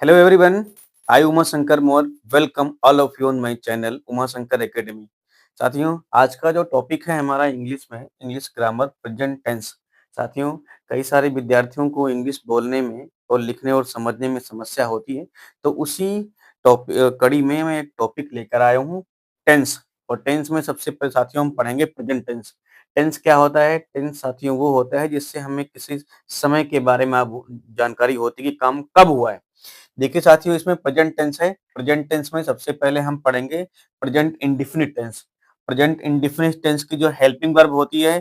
Hello everyone, I Uma Shankar Moore welcome all of you on my channel Uma Shankar Academy। साथियों, आज का जो topic है हमारा इंग्लिश में इंग्लिश ग्रामर प्रेजेंट टेंस। साथियों, कई सारे विद्यार्थियों को इंग्लिश बोलने में और लिखने और समझने में समस्या होती है, तो उसी कड़ी में मैं एक टॉपिक लेकर आया हूँ टेंस। और टेंस में सबसे पहले साथियों हम पढ़ेंगे प्रेजेंट टेंस। टेंस क्या होता है? टेंस साथियों वो होता है जिससे हमें किसी समय के बारे में अब जानकारी होती है कि काम कब हुआ है। देखिए साथियों, इसमें प्रेजेंट टेंस है। प्रेजेंट टेंस में सबसे पहले हम पढ़ेंगे present indefinite tense. Present indefinite tense की जो हेल्पिंग वर्ब होती है,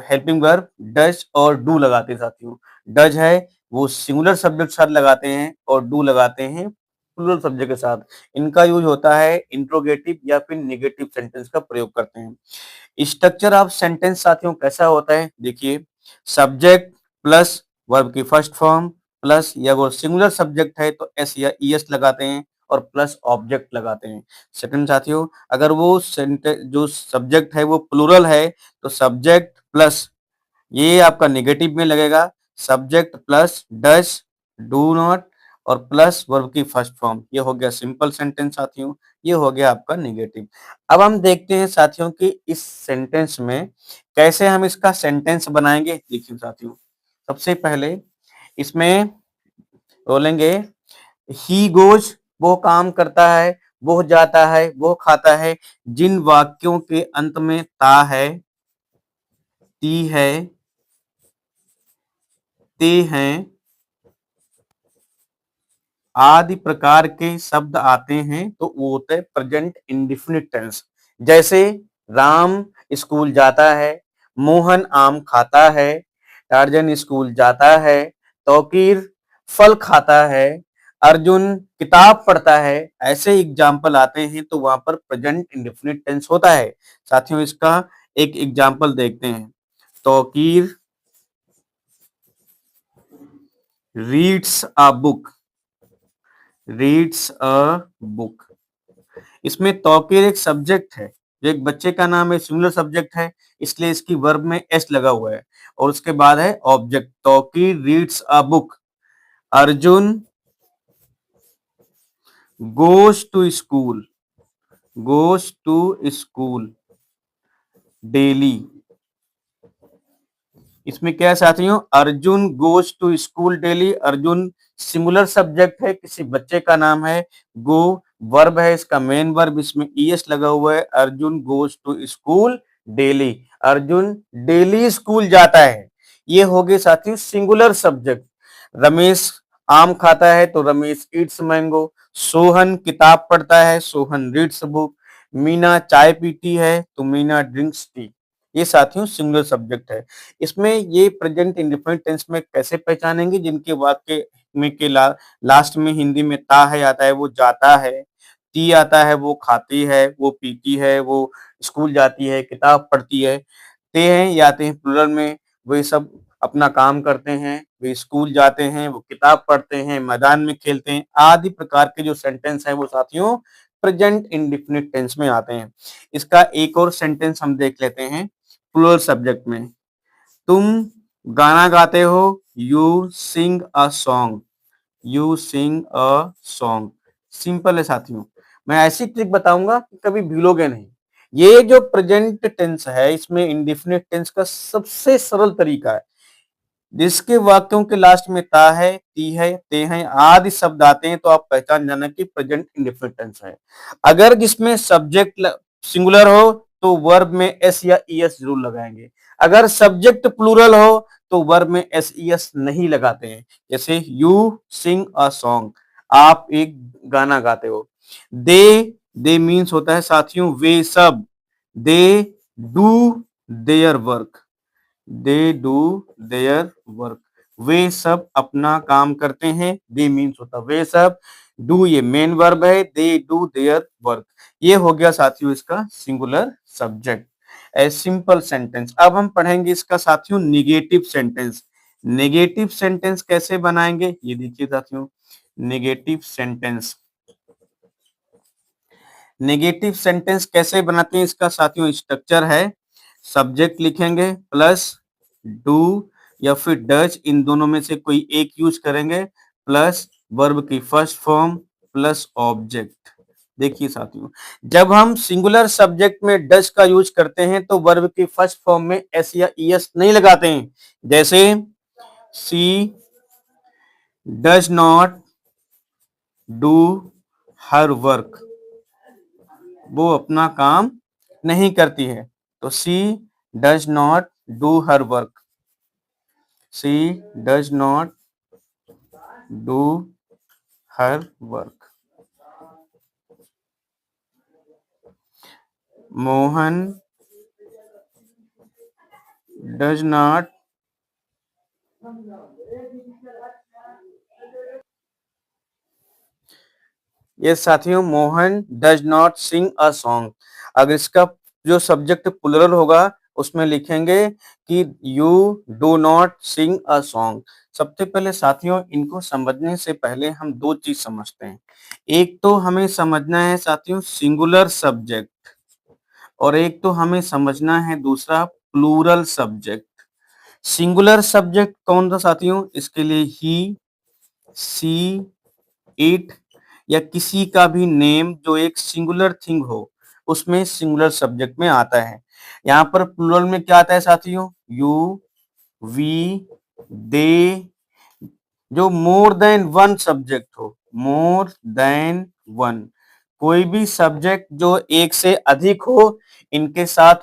हेल्पिंग वर्ब डज और डू लगाते हैं साथियों। डज है वो सिंगुलर सब्जेक्ट के साथ लगाते हैं और डू लगाते हैं प्लूरल सब्जेक्ट के साथ। इनका यूज होता है इंट्रोगेटिव या फिर नेगेटिव सेंटेंस का प्रयोग करते हैं। स्ट्रक्चर ऑफ सेंटेंस साथियों कैसा होता है? देखिए, सब्जेक्ट प्लस वर्ब की फर्स्ट फॉर्म प्लस, या वो सिंगुलर सब्जेक्ट है तो एस या ईएस लगाते हैं और प्लस ऑब्जेक्ट लगाते हैं। सेकंड साथियों, अगर वो जो सब्जेक्ट है वो प्लूरल है तो सब्जेक्ट प्लस, ये आपका नेगेटिव में लगेगा, subject plus does, do not और प्लस वर्ब की फर्स्ट फॉर्म। ये हो गया सिंपल सेंटेंस साथियों, ये हो गया आपका नेगेटिव। अब हम देखते हैं साथियों कि इस सेंटेंस में कैसे हम इसका सेंटेंस बनाएंगे। देखिए साथियों, सबसे पहले इसमें बोलेंगे ही गोज, वो काम करता है, वो जाता है, वो खाता है। जिन वाक्यों के अंत में ता है, ती है, ते हैं आदि प्रकार के शब्द आते हैं तो वो होते हैं प्रेजेंट इंडेफिनिट टेंस। जैसे राम स्कूल जाता है, मोहन आम खाता है, टार्जन स्कूल जाता है, तौकीर फल खाता है, अर्जुन किताब पढ़ता है। ऐसे एग्जाम्पल आते हैं तो वहां पर प्रेजेंट इंडेफिनिट टेंस होता है। साथियों, इसका एक एग्जाम्पल देखते हैं। Tauqeer reads a book, reads a book. इसमें तौकीर एक सब्जेक्ट है, जो एक बच्चे का नाम है, सिंगुलर सब्जेक्ट है, इसलिए इसकी वर्ब में एस लगा हुआ है और उसके बाद है object. Tauqeer reads a book. Arjun goes to school, goes to school daily. इसमें क्या है साथियों? Arjun goes to school daily. Arjun singular subject है, किसी बच्चे का नाम है। गो वर्ब है, इसका मेन वर्ब, इसमें ईएस लगा हुआ है। Arjun goes to school daily. Arjun daily school जाता है। ये हो गए साथियों सिंगुलर सब्जेक्ट। रमेश आम खाता है तो रमेश ईट्स मैंगो। सोहन किताब पढ़ता है, सोहन रीड्स बुक। मीना चाय पीती है तो मीना ड्रिंक्स टी। ये साथियों सिंगुलर सब्जेक्ट है। इसमें ये प्रेजेंट इंडेफिनिट टेंस में कैसे पहचानेंगे? जिनके वाक्य में के लास्ट में हिंदी में ता है आता है, वो जाता है। ती आता है, वो खाती है, वो पीती है, वो स्कूल जाती है, किताब पढ़ती है। ते हैं ये आते हैं प्लुरल में, वे सब अपना काम करते हैं, वे स्कूल जाते हैं, वो किताब पढ़ते हैं, मैदान में खेलते हैं। आदि प्रकार के जो सेंटेंस हैं वो साथियों प्रेजेंट इंडेफिनिट टेंस में आते हैं। इसका एक और सेंटेंस हम देख लेते हैं प्लुरल सब्जेक्ट में। तुम गाना गाते हो, you sing a song, you sing a song. Simple है साथियों। मैं ऐसी ट्रिक बताऊंगा कि कभी भूलोगे नहीं। ये जो प्रेजेंट टेंस है, इसमें इंडेफिनिट टेंस का सबसे सरल तरीका है। जिसके वाक्यों के लास्ट में ता है, ती है, ते हैं आदि शब्द आते हैं तो आप पहचान जाना कि प्रेजेंट इंडेफिनिट टेंस है। अगर जिसमें सब्जेक्ट सिंगुलर हो तो वर्ब में एस या ईएस जरूर लगाएंगे। अगर सब्जेक्ट प्लूरल हो तो वर्ब में एस ईएस नहीं लगाते हैं। जैसे यू सिंग अ सॉन्ग, आप एक गाना गाते हो। दे मीन्स होता है साथियों वे सब। They do their work, they do their work. वे सब अपना काम करते हैं। दे मीन्स होता वे सब, डू ये मेन वर्ब है, दे डू देयर वर्क। ये हो गया साथियों इसका singular subject. A simple sentence. अब हम पढ़ेंगे इसका साथियों निगेटिव सेंटेंस। नेगेटिव सेंटेंस कैसे बनाएंगे ये देखिए साथियों। नेगेटिव सेंटेंस, नेगेटिव सेंटेंस कैसे बनाते हैं इसका साथियों स्ट्रक्चर है। सब्जेक्ट लिखेंगे प्लस डू या फिर डज, इन दोनों में से कोई एक यूज करेंगे, प्लस वर्ब की फर्स्ट फॉर्म प्लस ऑब्जेक्ट। देखिए साथियों, जब हम सिंगुलर सब्जेक्ट में डज का यूज करते हैं तो वर्ब की फर्स्ट फॉर्म में एस या ईएस नहीं लगाते हैं। जैसे she does not do her work, वो अपना काम नहीं करती है। तो she does not do her work, she does not do her work. Mohan does not ये साथियों, Mohan does not sing a song. अगर इसका जो सब्जेक्ट प्लुरल होगा उसमें लिखेंगे कि you do not sing a song. सबसे पहले साथियों, इनको समझने से पहले हम दो चीज समझते हैं। एक तो हमें समझना है साथियों सिंगुलर सब्जेक्ट, और एक तो हमें समझना है दूसरा प्लूरल सब्जेक्ट। सिंगुलर सब्जेक्ट कौन था साथियों? इसके लिए ही, सी, इट या किसी का भी नेम जो एक सिंगुलर थिंग हो उसमें सिंगुलर सब्जेक्ट में आता है। यहाँ पर प्लूरल में क्या आता है साथियों? यू, वी, दे, जो मोर देन वन सब्जेक्ट हो, मोर देन वन, कोई भी सब्जेक्ट जो एक से अधिक हो, इनके साथ